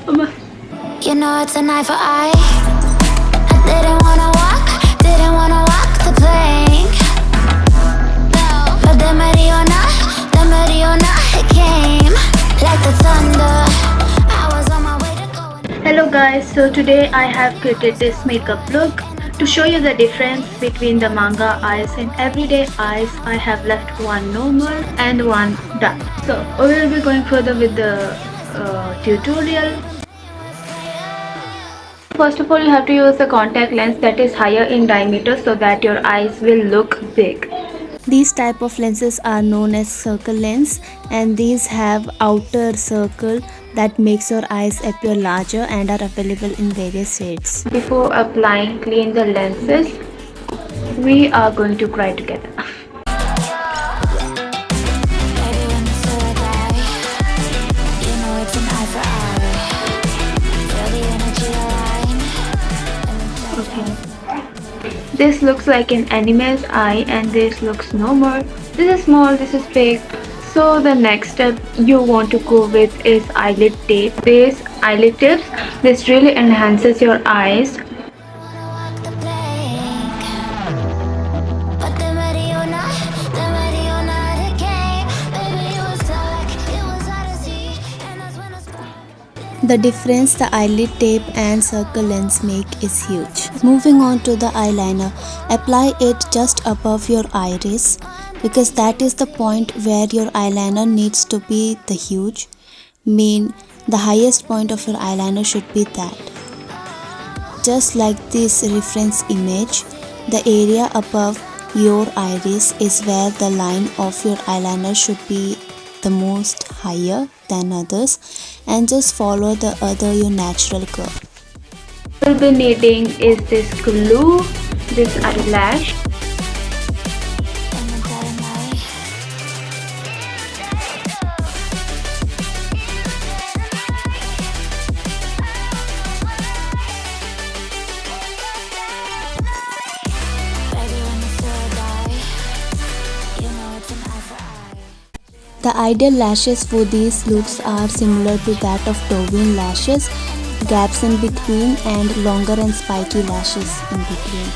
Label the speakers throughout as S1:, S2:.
S1: You know it's an eye for eye. I didn't wanna walk the plank. But the Mariona, it came like the thunder. I was on my way to go.
S2: Hello guys, so today I have created this makeup look to show you the difference between the manga eyes and everyday eyes. I have left one normal and one dark. So we will be going further with the tutorial. First of all, you have to use the contact lens that is higher in diameter so that your eyes will look big.
S3: These type of lenses are known as circle lens, and these have outer circle that makes your eyes appear larger and are available in various shades.
S2: Before applying, clean the lenses. We are going to cry together. This looks like an animal's eye and this looks normal. This is small, this is big. So the next step you want to go with is eyelid tape. These eyelid tips, this really enhances your eyes.
S3: The difference the eyelid tape and circle lens make is huge. Moving on to the eyeliner, apply it just above your iris because that is the point where your eyeliner needs to be the huge. The highest point of your eyeliner should be that. Just like this reference image, the area above your iris is where the line of your eyeliner should be the most higher than others, and just follow the your natural curve.
S2: What we'll be needing is this glue, this eyelash.
S3: The ideal lashes for these looks are similar to that of Tauvin lashes, gaps in between and longer and spiky lashes in between.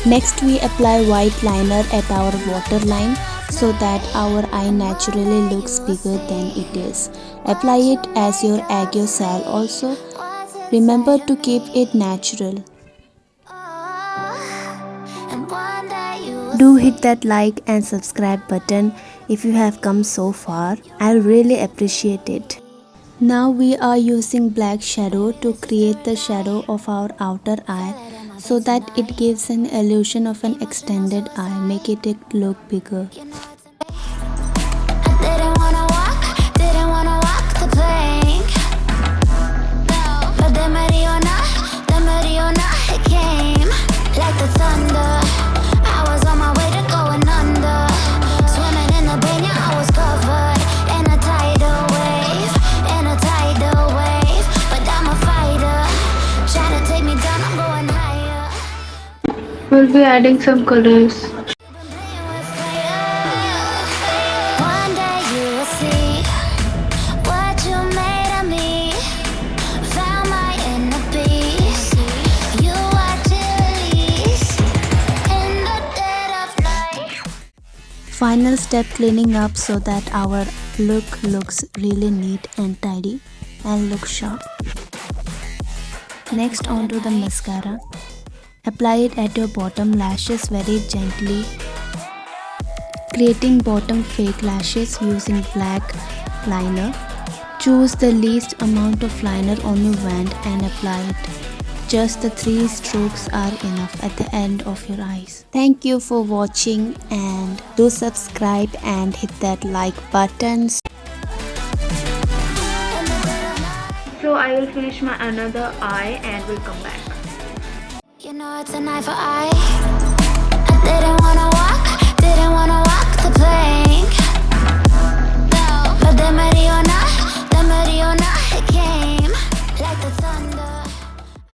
S3: Next we apply white liner at our waterline so that our eye naturally looks bigger than it is. Apply it as your aguio sal also. Remember to keep it natural. Do hit that like and subscribe button if you have come so far. I'll really appreciate it. Now we are using black shadow to create the shadow of our outer eye so that it gives an illusion of an extended eye, make it look bigger.
S2: We'll be adding some colors.
S3: Final step, cleaning up so that our look looks really neat and tidy and looks sharp. Next onto the mascara. Apply it at your bottom lashes very gently, creating bottom fake lashes using black liner. Choose the least amount of liner on your wand and apply it. Just the 3 strokes are enough at the end of your eyes. Thank you for watching and do subscribe and hit that like button.
S2: So I will finish my another eye and we'll come back.
S1: You know it's an eye for eye.